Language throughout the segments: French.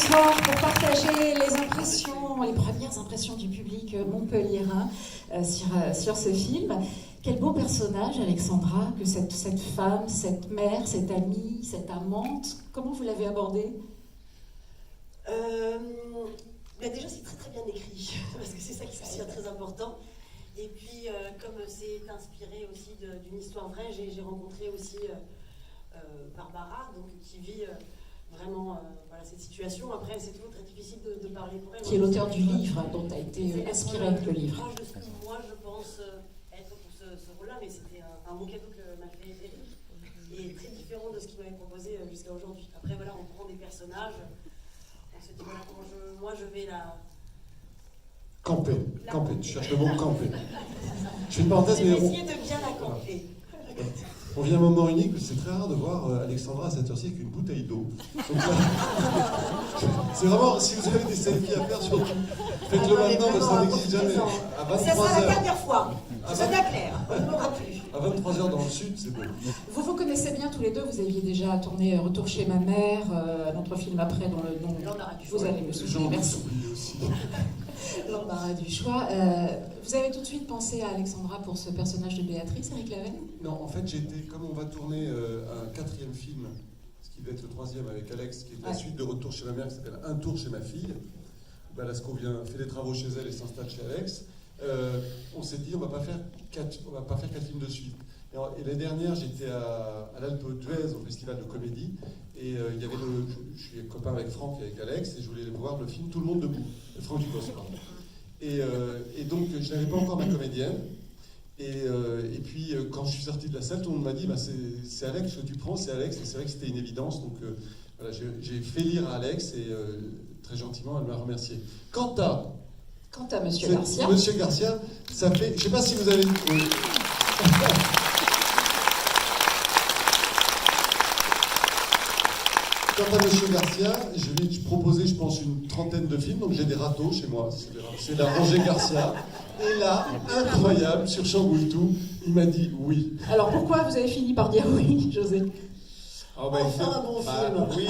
soir pour partager les impressions, les premières impressions du public montpelliérain sur ce film. Quel beau personnage, Alexandra, que cette femme, cette mère, cette amie, cette amante. Comment vous l'avez abordée? Déjà, c'est très très bien écrit, parce que c'est ça qui est aussi très important. Et puis, comme c'est inspiré aussi d'une histoire vraie, j'ai rencontré aussi Barbara, donc, qui vit vraiment cette situation. Après, c'est toujours très difficile de parler pour elle. Qui est l'auteur du livre, dont a été inspiré le livre. Proche de ce que moi, je pense être pour ce rôle-là, mais c'était un beau cadeau que m'a fait Eric, et très différent de ce qu'il m'avait proposé jusqu'à aujourd'hui. Après, voilà, on prend des personnages, on se dit, voilà, comment moi, je vais la... Camper, tu cherches le mot camper. Je fais une parenthèse, mais... essayer de bien la camper. On vit un moment unique, c'est très rare de voir Alexandra à cette heure-ci avec une bouteille d'eau. C'est vraiment, si vous avez des selfies à faire, surtout, faites-le maintenant, parce que ça n'existe jamais. À 23 ça sera la heures. dernière fois, ça bien clair, on ne m'aura plus. À 23h dans le sud, c'est beau. Vous vous connaissez bien tous les deux, vous aviez déjà tourné Retour chez ma mère, notre film après, dont le nom... Vous allez me souvenir, merci. L'embarras du choix. Vous avez tout de suite pensé à Alexandra pour ce personnage de Béatrice, Eric Laven? Non, en fait, comme on va tourner un 4e film, ce qui va être le 3e avec Alex, qui est la suite de Retour chez ma mère, qui s'appelle Un tour chez ma fille. Balasco fait des travaux chez elle et s'installe chez Alex. On s'est dit, on va pas faire 4 films de suite. Et l'année dernière, j'étais à l'Alpe d'Huez, au festival de comédie, et il y avait je suis copain avec Franck et avec Alex, et je voulais voir le film Tout le monde debout, de Franck Dubosc. Et donc, je n'avais pas encore ma comédienne. Et puis, quand je suis sorti de la salle, tout le monde m'a dit, c'est Alex que tu prends, c'est Alex. Et c'est vrai que c'était une évidence. Donc, voilà, j'ai fait lire à Alex, et très gentiment, elle m'a remercié. Quant à Monsieur Garcia. Monsieur Garcia, ça fait... Je ne sais pas si vous avez... Quant à Monsieur Garcia, je lui ai proposé, je pense, une trentaine de films, donc j'ai des râteaux chez moi, c'est la rangée Garcia. Et là, incroyable, sur Chamboultou, il m'a dit oui. Alors pourquoi vous avez fini par dire oui, José? Un bon film. Oui,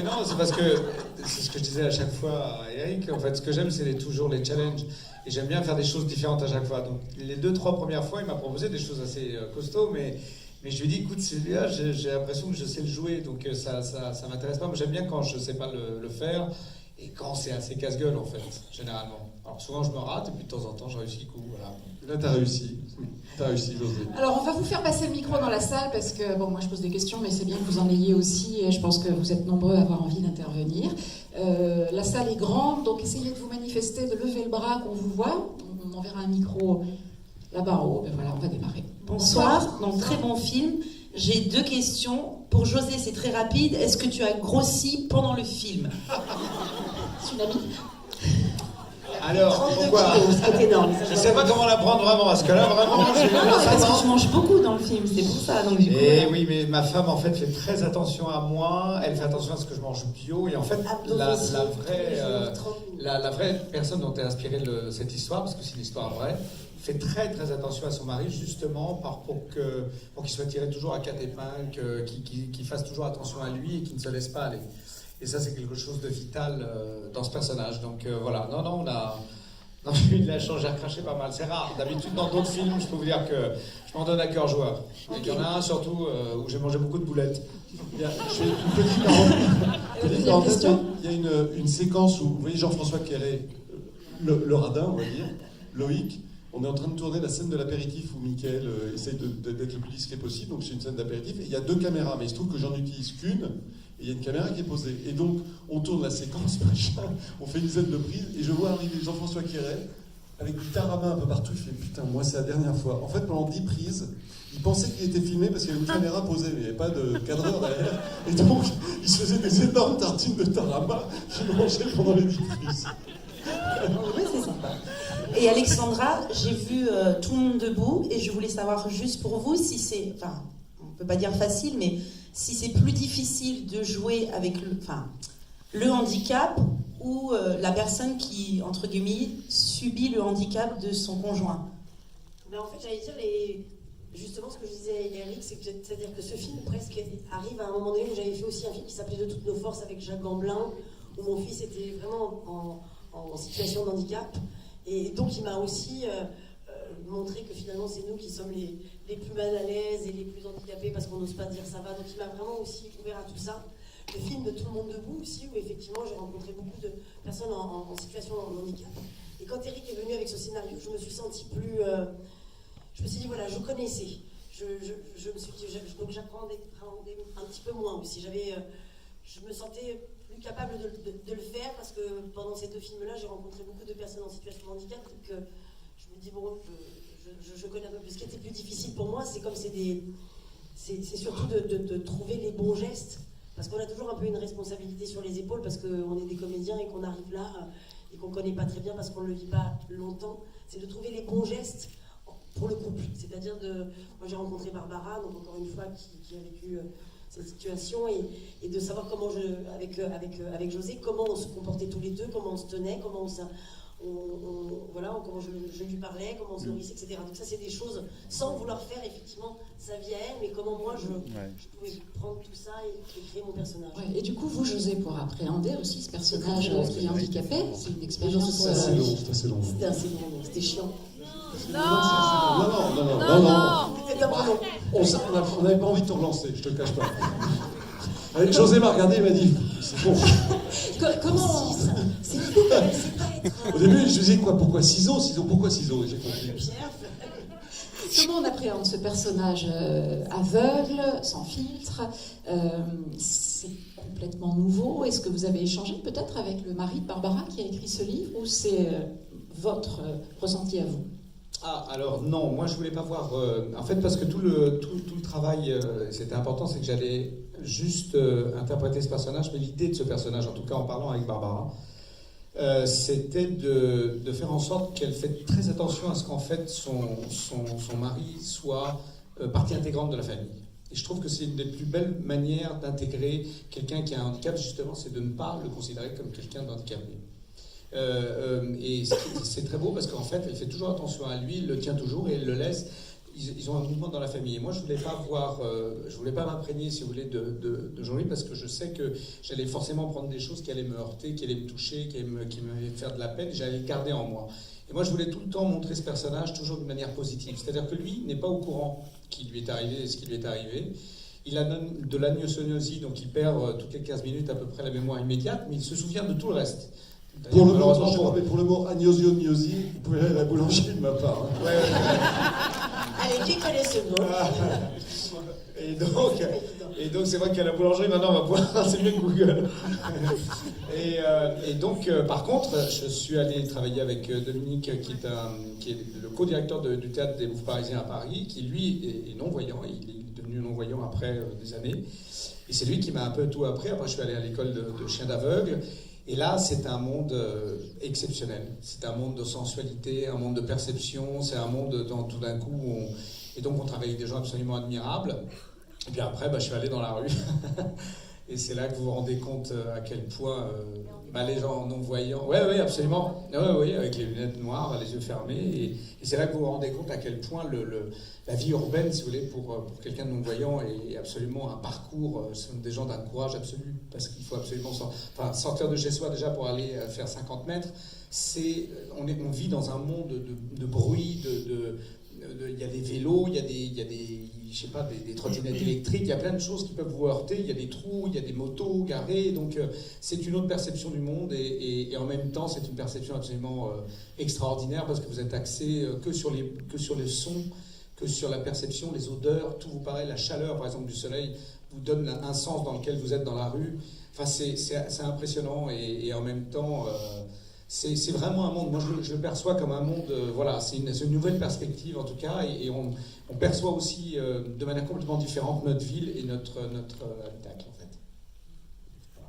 non, c'est parce que c'est ce que je disais à chaque fois à Eric. En fait, ce que j'aime, c'est toujours les challenges. Et j'aime bien faire des choses différentes à chaque fois. Donc, les 2-3 premières fois, il m'a proposé des choses assez costauds, mais je lui ai dit, écoute, celui-là, j'ai l'impression que je sais le jouer, donc ça m'intéresse pas. Moi, j'aime bien quand je sais pas le faire, et quand c'est assez casse-gueule, en fait, généralement. Alors, souvent, je me rate, et puis de temps en temps, je réussis le coup, voilà. Là, t'as réussi, José. Alors, on va vous faire passer le micro dans la salle, parce que, bon, moi, je pose des questions, mais c'est bien que vous en ayez aussi, et je pense que vous êtes nombreux à avoir envie d'intervenir. La salle est grande, donc essayez de vous manifester, de lever le bras, qu'on vous voit. On enverra un micro là-bas en haut. Ben voilà, on va démarrer. Bonsoir, donc très bon film. J'ai 2 questions. Pour José, c'est très rapide. Est-ce que tu as grossi pendant le film? C'est une amie. Alors, pourquoi? Je sais pas comment la prendre vraiment, parce que là, vraiment, parce que je mange beaucoup dans le film, c'est pour ça. Donc, du coup, oui, mais ma femme, en fait, fait très attention à moi. Elle fait attention à ce que je mange bio. Et en fait, la vraie personne dont est inspirée cette histoire, parce que c'est une histoire vraie, fait très très attention à son mari, justement pour qu'il soit tiré toujours à 4 épingles, qu'il fasse toujours attention à lui et qu'il ne se laisse pas aller. Et ça, c'est quelque chose de vital dans ce personnage. Donc voilà, non, il l'a changé, j'ai recraché pas mal. C'est rare. D'habitude, dans d'autres films, je peux vous dire que je m'en donne à cœur joueur. Okay. Il y en a un surtout où j'ai mangé beaucoup de boulettes. Je fais une petite parenthèse. Il y a une séquence où, vous voyez Jean-François Quéré, le radin, on va dire, Loïc. On est en train de tourner la scène de l'apéritif où Mickaël essaye d'être le plus discret possible. Donc c'est une scène d'apéritif. Et il y a 2 caméras, mais il se trouve que j'en utilise qu'une. Et il y a une caméra qui est posée. Et donc, on tourne la séquence, machin, on fait une dizaine de prises, et je vois arriver Jean-François Quéré, avec du tarama un peu partout. Il fait, putain, moi, c'est la dernière fois. En fait, pendant 10 prises, il pensait qu'il était filmé parce qu'il y avait une caméra posée, mais il n'y avait pas de cadreur derrière. Et donc, il se faisait des énormes tartines de tarama qu'il mangeait pendant les 10 prises. Oui, c'est sympa. Et Alexandra, j'ai vu Tout le monde debout, et je voulais savoir juste pour vous si c'est... Enfin, on peut pas dire facile, mais si c'est plus difficile de jouer avec le handicap ou la personne qui, entre guillemets, subit le handicap de son conjoint. Ben en fait, j'allais dire, justement, ce que je disais à Eric, c'est-à-dire que ce film presque arrive à un moment donné où j'avais fait aussi un film qui s'appelait De toutes nos forces avec Jacques Gamblin, où mon fils était vraiment en situation de handicap. Et donc il m'a aussi montré que finalement c'est nous qui sommes les plus mal à l'aise et les plus handicapés parce qu'on n'ose pas dire ça va. Donc il m'a vraiment aussi ouvert à tout ça. Le film de Tout le monde debout aussi, où effectivement j'ai rencontré beaucoup de personnes en situation de handicap. Et quand Eric est venu avec ce scénario, je me suis sentie plus... je me suis dit, voilà, je connaissais. Je me suis dit, donc j'apprenais un petit peu moins aussi. Je me sentais plus capable de le faire parce que pendant ces 2 films-là, j'ai rencontré beaucoup de personnes en situation de handicap. Donc je me dis, bon, je connais un peu plus. Ce qui était plus difficile pour moi, c'est comme c'est surtout de trouver les bons gestes. Parce qu'on a toujours un peu une responsabilité sur les épaules parce qu'on est des comédiens et qu'on arrive là et qu'on ne connaît pas très bien parce qu'on ne le vit pas longtemps. C'est de trouver les bons gestes pour le couple. C'est-à-dire moi j'ai rencontré Barbara, donc encore une fois, qui a vécu cette situation et de savoir comment avec José, comment on se comportait tous les deux, comment on se tenait, comment comment je lui parlais, comment on se nourrissait, etc. Donc ça c'est des choses sans vouloir faire effectivement sa vie à elle, mais comment moi je pouvais prendre tout ça et créer mon personnage. Ouais. Et du coup vous José, pour appréhender aussi ce personnage qui est handicapé, c'est une expérience... C'est assez long. C'était assez long, c'était chiant. Non. On n'avait pas envie de te relancer, je te le cache pas. José m'a regardé et m'a dit, c'est bon. Comment... C'est fou, elle sait pas être... Au début, je lui disais pourquoi ciseaux, pourquoi ciseaux, et j'ai compris. Comment on appréhende ce personnage aveugle, sans filtre c'est complètement nouveau. Est-ce que vous avez échangé peut-être avec le mari de Barbara qui a écrit ce livre ou c'est votre ressenti à vous? Alors non, moi je voulais pas voir... en fait, parce que tout le travail, c'était important, c'est que j'allais juste interpréter ce personnage, mais l'idée de ce personnage, en tout cas en parlant avec Barbara, c'était de faire en sorte qu'elle fait très attention à ce qu'en fait son mari soit partie intégrante de la famille. Et je trouve que c'est une des plus belles manières d'intégrer quelqu'un qui a un handicap, justement, c'est de ne pas le considérer comme quelqu'un d'handicapé. Et c'est très beau parce qu'en fait, elle fait toujours attention à lui, il le tient toujours et elle le laisse. Ils ont un mouvement dans la famille. Et moi, je voulais pas m'imprégner, si vous voulez, de Jean-Louis parce que je sais que j'allais forcément prendre des choses qui allaient me heurter, qui allaient me toucher, qui allaient me faire de la peine. J'allais le garder en moi. Et moi, je voulais tout le temps montrer ce personnage toujours de manière positive. C'est-à-dire que lui n'est pas au courant qu'il lui est arrivé ce qui lui est arrivé. Il a de l'anosognosie, donc il perd toutes les 15 minutes à peu près la mémoire immédiate, mais il se souvient de tout le reste. Pour le mot agnosiognose, vous pouvez aller à la boulangerie de ma part. Hein. Ouais. Allez, qui connaît ce mot? Et donc c'est vrai qu'à la boulangerie maintenant on va pouvoir, c'est mieux que Google. Et donc par contre, je suis allé travailler avec Dominique qui est le co-directeur du théâtre des Bouffes Parisiens à Paris, qui lui est non-voyant, il est devenu non-voyant après des années. Et c'est lui qui m'a un peu tout appris. Après je suis allé à l'école de chien d'aveugle. Et là, c'est un monde exceptionnel. C'est un monde de sensualité, un monde de perception. C'est un monde dans tout d'un coup. Et donc, on travaille avec des gens absolument admirables. Et puis après, je suis allé dans la rue. Et c'est là que vous vous rendez compte à quel point les gens non-voyants... Oui, absolument. Oui, avec les lunettes noires, les yeux fermés. Et c'est là que vous vous rendez compte à quel point la vie urbaine, si vous voulez, pour quelqu'un de non-voyant est absolument un parcours. Ce sont des gens d'un courage absolu. Parce qu'il faut absolument sortir de chez soi déjà pour aller faire 50 mètres. On vit dans un monde de bruit, il y a des vélos, il y a des trottinettes électriques, il y a plein de choses qui peuvent vous heurter, il y a des trous, il y a des motos garées, donc c'est une autre perception du monde et en même temps c'est une perception absolument extraordinaire parce que vous êtes axé que sur les sons, que sur la perception, les odeurs, tout vous paraît, la chaleur par exemple du soleil vous donne un sens dans lequel vous êtes dans la rue, c'est impressionnant et en même temps... C'est vraiment un monde, moi je le perçois comme un monde, c'est une nouvelle perspective en tout cas, et on perçoit aussi de manière complètement différente notre ville et notre habitacle en fait. Voilà.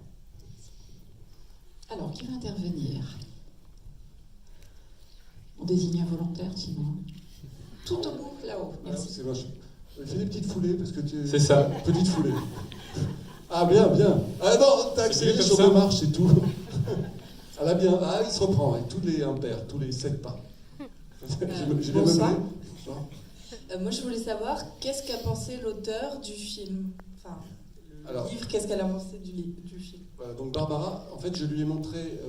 Alors, qui va intervenir? On désigne un volontaire sinon. Tout au bout, là-haut. Merci. C'est moche. Fais des petites foulées parce que tu... C'est ça. Petite foulée. Ah bien. Ah non, t'as accéléré sur 2 marches, c'est tout. Ah bien, il se reprend avec tous les impairs, tous les 7 pas. J'ai bien Bonsoir. Moi, je voulais savoir qu'est-ce qu'a pensé l'auteur du film, enfin, livre, qu'est-ce qu'elle a pensé du film? Voilà, donc Barbara, en fait, je lui ai montré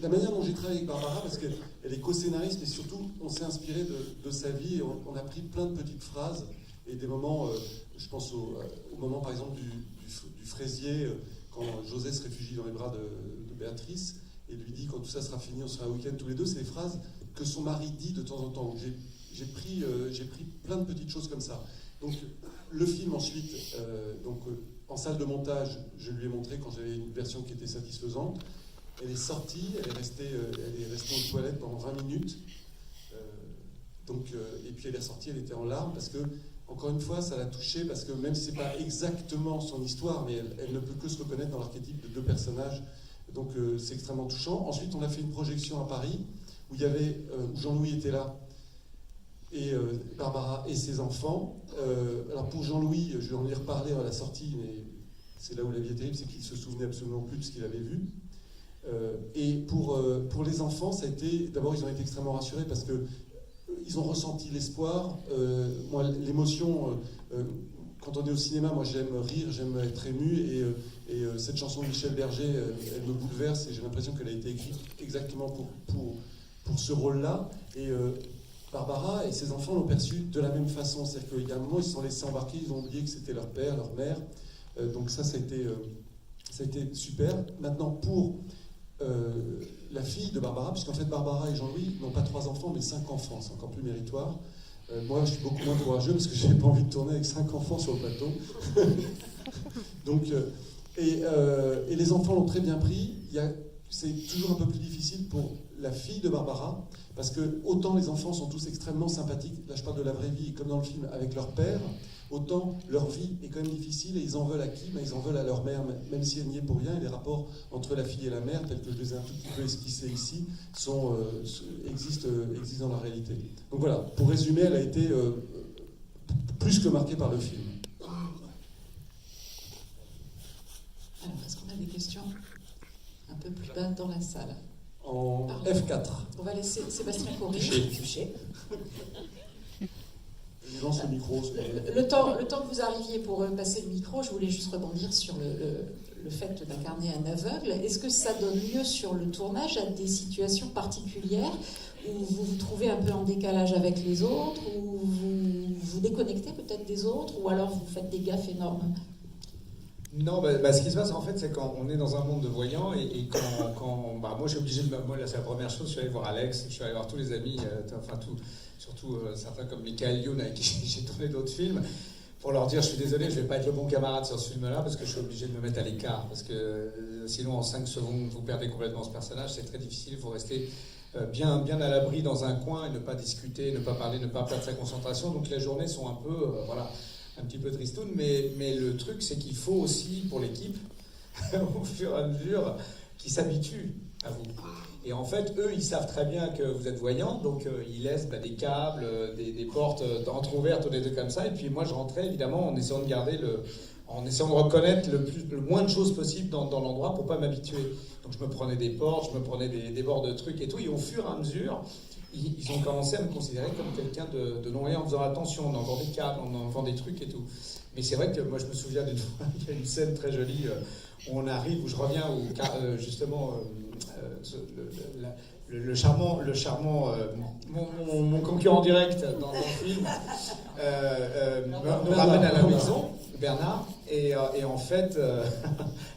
la manière dont j'ai travaillé avec Barbara, parce qu'elle est co-scénariste, mais surtout, on s'est inspiré de sa vie et on a pris plein de petites phrases et des moments, je pense au moment, par exemple, du fraisier, quand José se réfugie dans les bras de Béatrice et lui dit, quand tout ça sera fini, on sera un week-end tous les deux. C'est des phrases que son mari dit de temps en temps. Donc, j'ai pris plein de petites choses comme ça. Donc, le film, ensuite, en salle de montage, je lui ai montré quand j'avais une version qui était satisfaisante. Elle est sortie, elle est restée aux toilettes pendant 20 minutes. Et puis elle est ressortie, elle était en larmes parce que, encore une fois, ça l'a touchée parce que même si c'est pas exactement son histoire, mais elle ne peut que se reconnaître dans l'archétype de deux personnages. Donc c'est extrêmement touchant. Ensuite, on a fait une projection à Paris où où Jean-Louis était là. Et Barbara et ses enfants. Alors pour Jean-Louis, je vais en y reparler à la sortie, mais c'est là où la vie est terrible, c'est qu'il ne se souvenait absolument plus de ce qu'il avait vu. Et pour les enfants, ça a été, d'abord ils ont été extrêmement rassurés parce que ils ont ressenti l'espoir. Moi, l'émotion, quand on est au cinéma, moi j'aime rire, j'aime être ému, et cette chanson de Michel Berger, elle me bouleverse et j'ai l'impression qu'elle a été écrite exactement pour ce rôle-là. Et Barbara et ses enfants l'ont perçu de la même façon. C'est-à-dire qu'il y a un moment, ils se sont laissés embarquer, ils ont oublié que c'était leur père, leur mère. Donc ça a été super. Maintenant, pour la fille de Barbara, puisqu'en fait Barbara et Jean-Louis n'ont pas 3 enfants, mais 5 enfants. C'est encore plus méritoire. Moi, je suis beaucoup moins courageux parce que je n'avais pas envie de tourner avec 5 enfants sur le plateau. Donc, et les enfants l'ont très bien pris. C'est toujours un peu plus difficile pour la fille de Barbara, parce que autant les enfants sont tous extrêmement sympathiques, là je parle de la vraie vie, comme dans le film, avec leur père, autant leur vie est quand même difficile et ils en veulent à qui? Ils en veulent à leur mère, même si elle n'y est pour rien, et les rapports entre la fille et la mère, tels que je les ai un tout petit peu esquissés ici, existent dans la réalité. Donc voilà, pour résumer, elle a été plus que marquée par le film. Alors, est-ce qu'on a des questions un peu plus bas dans la salle? En F4. On va laisser Sébastien courir. Je lance le micro. Le temps que vous arriviez pour passer le micro, je voulais juste rebondir sur le fait d'incarner un aveugle. Est-ce que ça donne lieu sur le tournage à des situations particulières où vous vous trouvez un peu en décalage avec les autres, où vous vous déconnectez peut-être des autres, ou alors vous faites des gaffes énormes? Non, ce qui se passe en fait, c'est quand on est dans un monde de voyants et quand moi je suis obligé de. Moi, là, c'est la première chose, je suis allé voir Alex, je suis allé voir tous les amis, surtout certains comme Michael Youn avec qui j'ai tourné d'autres films, pour leur dire je suis désolé, je vais pas être le bon camarade sur ce film-là parce que je suis obligé de me mettre à l'écart. Parce que sinon, en 5 secondes, vous perdez complètement ce personnage, c'est très difficile, il faut rester bien à l'abri dans un coin et ne pas discuter, ne pas parler, ne pas perdre sa concentration. Donc les journées sont un peu. Un petit peu tristoun, mais le truc, c'est qu'il faut aussi, pour l'équipe, au fur et à mesure, qu'ils s'habituent à vous. Et en fait, eux, ils savent très bien que vous êtes voyants, donc ils laissent des câbles, des portes entrouvertes ou des trucs comme ça. Et puis moi, je rentrais, évidemment, en essayant de garder en essayant de reconnaître le moins de choses possible dans l'endroit pour pas m'habituer. Donc je me prenais des portes, je me prenais des bords de trucs et tout, et au fur et à mesure, ils ont commencé à me considérer comme quelqu'un de non-voyant en faisant attention, en enlevant des câbles, en enlevant des trucs et tout. Mais c'est vrai que moi je me souviens d'une fois, il y a une scène très jolie où on arrive, où je reviens, où justement le charmant mon concurrent direct dans le film nous ramène à la maison, Bernard, et en fait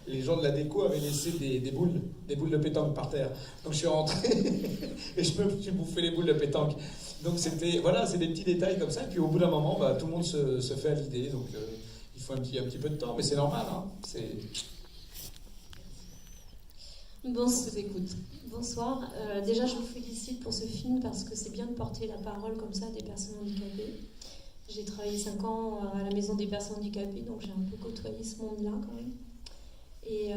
les gens de la déco avaient laissé des boules de pétanque par terre. Donc je suis rentré et je me suis bouffé les boules de pétanque. Donc c'est des petits détails comme ça. Et puis au bout d'un moment, tout le monde se fait à l'idée. Donc il faut un petit peu de temps, mais c'est normal. Hein. Bonsoir. Déjà, je vous félicite pour ce film parce que c'est bien de porter la parole comme ça à des personnes handicapées. J'ai travaillé 5 ans à la maison des personnes handicapées, donc j'ai un peu côtoyé ce monde-là quand même. Et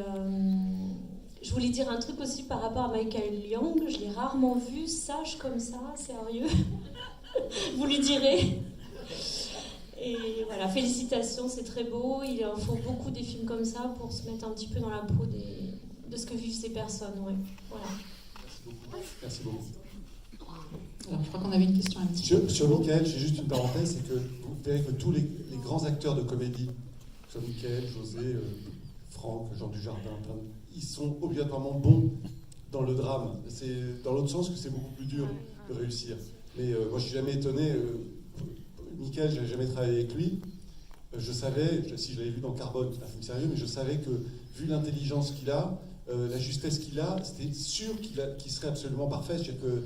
je voulais dire un truc aussi par rapport à Michael Young. Je l'ai rarement vu sage comme ça, sérieux. Vous lui direz. Et voilà, félicitations, c'est très beau. Il en faut beaucoup des films comme ça pour se mettre un petit peu dans la peau de ce que vivent ces personnes. Ouais. Voilà. Merci beaucoup. Alors, je crois qu'on avait une question un petit peu. Sur Michael, j'ai juste une parenthèse, c'est que vous verrez que tous les grands acteurs de comédie que ce soit Mickaël, José, Franck, Jean Dujardin, ils sont obligatoirement bons dans le drame. C'est dans l'autre sens que c'est beaucoup plus dur de réussir. Mais moi, je suis jamais étonné. Mickaël, je n'avais jamais travaillé avec lui. Je savais, si je l'avais vu dans Carbone, c'est un film sérieux, mais je savais que, vu l'intelligence qu'il a, la justesse qu'il a, c'était sûr qu'il serait absolument parfait. C'est-à-dire que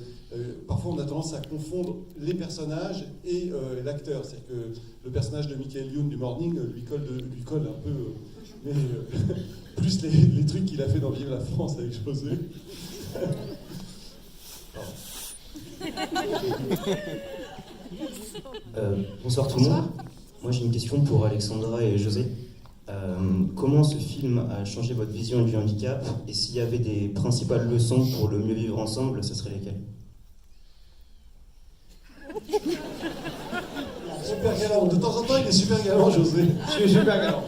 parfois on a tendance à confondre les personnages et l'acteur. C'est-à-dire que le personnage de Michael Youn du Morning lui colle un peu, mais plus les trucs qu'il a fait dans Vive la France avec José. Bonsoir tout le monde. Moi j'ai une question pour Alexandra et José. Comment ce film a changé votre vision du handicap, et s'il y avait des principales leçons pour le mieux vivre ensemble, ce seraient lesquelles? Super galant, de temps en temps il est super galant, José. Je suis super galant.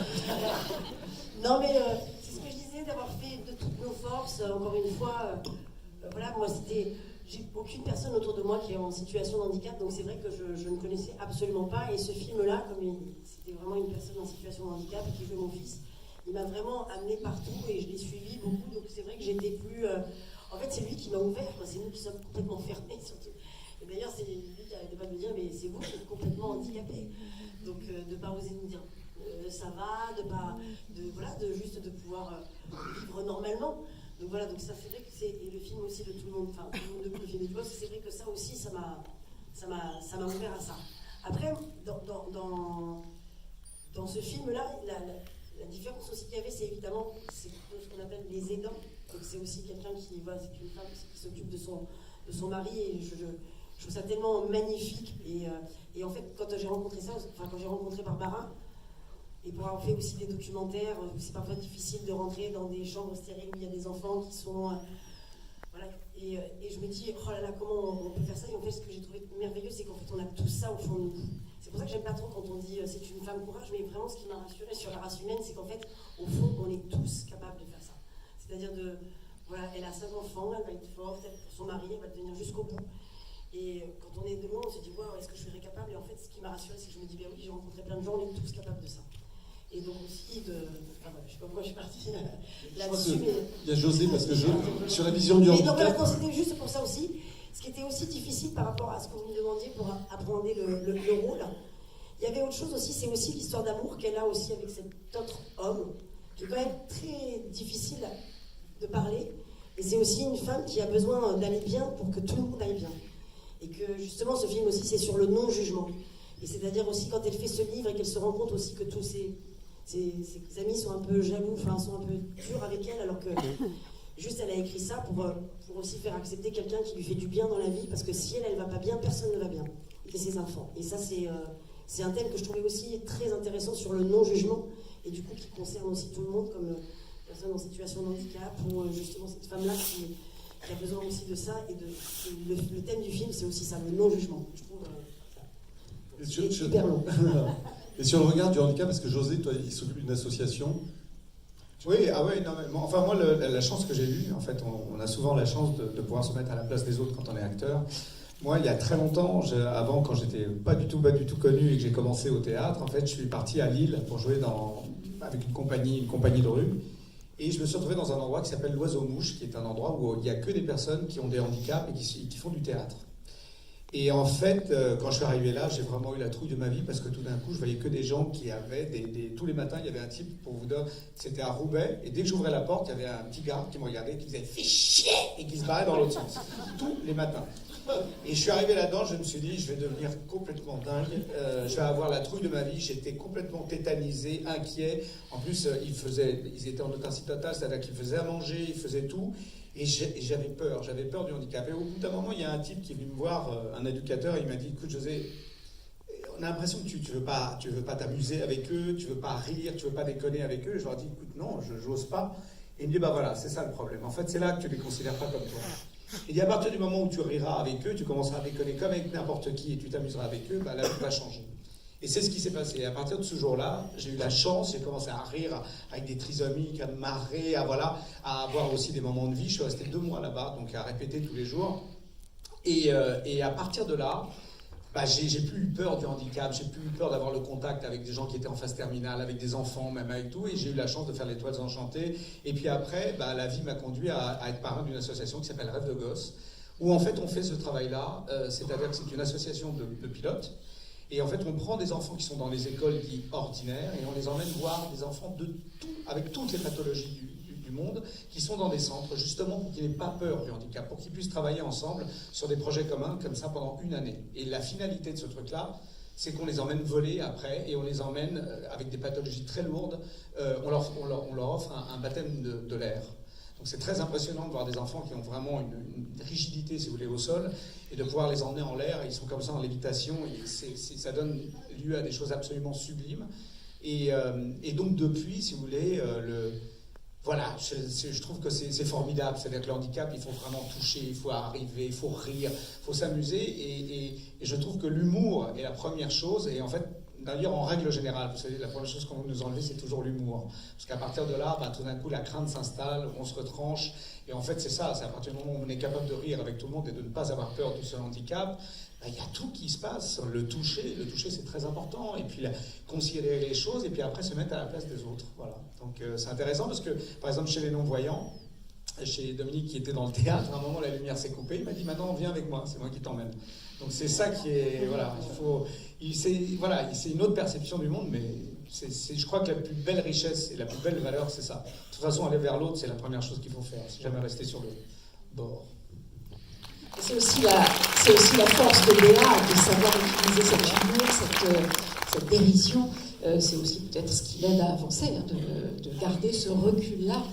Non, mais c'est ce que je disais, d'avoir fait de toutes nos forces, encore une fois. Voilà, moi, j'ai aucune personne autour de moi qui est en situation de handicap, donc c'est vrai que je ne connaissais absolument pas. Et ce film-là, comme c'était vraiment une personne en situation de handicap qui jouait mon fils, il m'a vraiment amené partout et je l'ai suivi beaucoup. Donc c'est vrai que j'étais plus. En fait, c'est lui qui m'a ouvert. C'est nous qui sommes complètement fermés, surtout. Et d'ailleurs, c'est lui qui n'arrêtait pas de me dire, mais c'est vous qui êtes complètement handicapés. Donc de ne pas oser nous dire ça va, de juste de pouvoir vivre normalement. Donc voilà, donc ça c'est vrai que et le film aussi de tout le monde, enfin tout le monde depuis le film du boss, c'est vrai que ça aussi ça m'a ouvert à ça. Après, dans ce film-là, la différence aussi qu'il y avait, c'est évidemment c'est ce qu'on appelle les aidants. Donc c'est aussi quelqu'un c'est une femme qui s'occupe de son mari, et je trouve ça tellement magnifique. Et en fait, quand j'ai rencontré Barbara, et pour avoir fait aussi des documentaires, c'est parfois difficile de rentrer dans des chambres stériles où il y a des enfants qui sont... voilà. Et je me dis, oh là là, comment on peut faire ça? Et en fait, ce que j'ai trouvé merveilleux, c'est qu'en fait, on a tout ça au fond de nous. C'est pour ça que j'aime pas trop quand on dit c'est une femme courage, mais vraiment, ce qui m'a rassurée sur la race humaine, c'est qu'en fait, au fond, on est tous capables de faire ça. C'est-à-dire voilà, elle a 5 enfants, elle va être forte, son mari, elle va tenir jusqu'au bout. Et quand on est de loin, on se dit, wow, est-ce que je serais capable? Et en fait, ce qui m'a rassurée, c'est que je me dis, ben oui, j'ai rencontré plein de gens, on est tous capables de ça. Et donc aussi je sais pas pourquoi je suis partie là-dessus, mais... Il y a José, parce que sur la vision du handicap... Non, c'était juste pour ça aussi. Ce qui était aussi difficile par rapport à ce que vous me demandiez pour appréhender le rôle, il y avait autre chose aussi, c'est aussi l'histoire d'amour qu'elle a aussi avec cet autre homme, qui est quand même très difficile de parler. Et c'est aussi une femme qui a besoin d'aller bien pour que tout le monde aille bien. Et que justement, ce film aussi, c'est sur le non-jugement. Et c'est-à-dire aussi quand elle fait ce livre et qu'elle se rend compte aussi que tous ses amis sont un peu jaloux, enfin sont un peu durs avec elle, alors que juste elle a écrit ça pour aussi faire accepter quelqu'un qui lui fait du bien dans la vie, parce que si elle va pas bien, personne ne va bien, et ses enfants. Et ça c'est un thème que je trouvais aussi très intéressant sur le non-jugement, et du coup qui concerne aussi tout le monde, comme personne en situation de handicap, ou justement cette femme-là qui a besoin aussi de ça, et le thème du film c'est aussi ça, le non-jugement, je trouve hyper long. Et sur le regard du handicap, parce que José, toi, il s'occupe d'une association. Oui, non, mais, enfin moi, la chance que j'ai eue, en fait, on a souvent la chance de pouvoir se mettre à la place des autres quand on est acteur. Moi, il y a très longtemps, avant, quand j'étais pas du tout connu et que j'ai commencé au théâtre, en fait, je suis parti à Lille pour jouer avec une compagnie de rue. Et je me suis retrouvé dans un endroit qui s'appelle l'Oiseau-Mouche, qui est un endroit où il n'y a que des personnes qui ont des handicaps et qui font du théâtre. Et en fait, quand je suis arrivé là, j'ai vraiment eu la trouille de ma vie, parce que tout d'un coup, je voyais que des gens qui avaient tous les matins, il y avait un type, pour vous dire, c'était à Roubaix, et dès que j'ouvrais la porte, il y avait un petit gars qui me regardait, qui disait « Fais chier !» et qui se barrait dans l'autre sens, tous les matins. Et je suis arrivé là-dedans, je me suis dit, je vais devenir complètement dingue, je vais avoir la trouille de ma vie, j'étais complètement tétanisé, inquiet. En plus, ils étaient en autarcie totale, c'est-à-dire qu'ils faisaient à manger, ils faisaient tout. Et j'avais peur du handicap. Et au bout d'un moment, il y a un type qui est venu me voir, un éducateur, il m'a dit, écoute José, on a l'impression que tu veux pas t'amuser avec eux, tu veux pas rire, tu veux pas déconner avec eux. Et je leur dis, écoute, non, je n'ose pas. Et il me dit, bah voilà, c'est ça le problème. En fait, c'est là que tu les considères pas comme toi. Il dit, à partir du moment où tu riras avec eux, tu commenceras à déconner comme avec n'importe qui et tu t'amuseras avec eux, bah là, tu vas changer. Et c'est ce qui s'est passé. Et à partir de ce jour-là, j'ai eu la chance, j'ai commencé à rire avec des trisomiques, à me marrer, à avoir aussi des moments de vie. Je suis resté 2 mois là-bas, donc à répéter tous les jours. Et à partir de là, j'ai plus eu peur du handicap, j'ai plus eu peur d'avoir le contact avec des gens qui étaient en phase terminale, avec des enfants, même avec tout, et j'ai eu la chance de faire les Toiles Enchantées. Et puis après, la vie m'a conduit à être parrain d'une association qui s'appelle Rêve de Gosse, où en fait on fait ce travail-là, c'est-à-dire que c'est une association de pilotes, et en fait on prend des enfants qui sont dans les écoles dites ordinaires, et on les emmène voir des enfants de tout, avec toutes les pathologies du monde, qui sont dans des centres, justement pour qu'ils n'aient pas peur du handicap, pour qu'ils puissent travailler ensemble sur des projets communs, comme ça, pendant une année. Et la finalité de ce truc-là, c'est qu'on les emmène voler après, et on les emmène avec des pathologies très lourdes, on leur offre un baptême de l'air. Donc c'est très impressionnant de voir des enfants qui ont vraiment une rigidité, si vous voulez, au sol, et de pouvoir les emmener en l'air, et ils sont comme ça en lévitation, et ça donne lieu à des choses absolument sublimes. Et donc depuis, si vous voulez, voilà, je trouve que c'est formidable. C'est-à-dire que le handicap, il faut vraiment toucher, il faut arriver, il faut rire, il faut s'amuser. Et je trouve que l'humour est la première chose. Et en fait, d'ailleurs, en règle générale, vous savez, la première chose qu'on veut nous enlever, c'est toujours l'humour. Parce qu'à partir de là, tout d'un coup, la crainte s'installe, on se retranche. Et en fait, c'est ça. C'est à partir du moment où on est capable de rire avec tout le monde et de ne pas avoir peur de ce handicap, il y a tout qui se passe. Le toucher, c'est très important. Et puis, considérer les choses et puis après se mettre à la place des autres. Voilà. Donc, c'est intéressant parce que, par exemple, chez les non-voyants, chez Dominique qui était dans le théâtre, à un moment, la lumière s'est coupée. Il m'a dit, maintenant, viens avec moi. C'est moi qui t'emmène. Donc, c'est ça qui est... Voilà. C'est une autre perception du monde, mais je crois que la plus belle richesse et la plus belle valeur, c'est ça. De toute façon, aller vers l'autre, c'est la première chose qu'il faut faire. C'est jamais rester sur le bord. C'est aussi la force de Léa de savoir utiliser cette humour, cette dérision. C'est aussi peut-être ce qui l'aide à avancer, de garder ce recul-là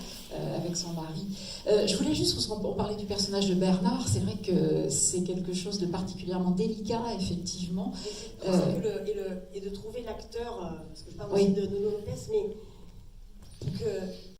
avec son mari. Je voulais juste, parce qu'on parlait du personnage de Bernard, c'est vrai que c'est quelque chose de particulièrement délicat, effectivement. Et de trouver l'acteur, parce que je parle aussi de Nuno Lopez, mais que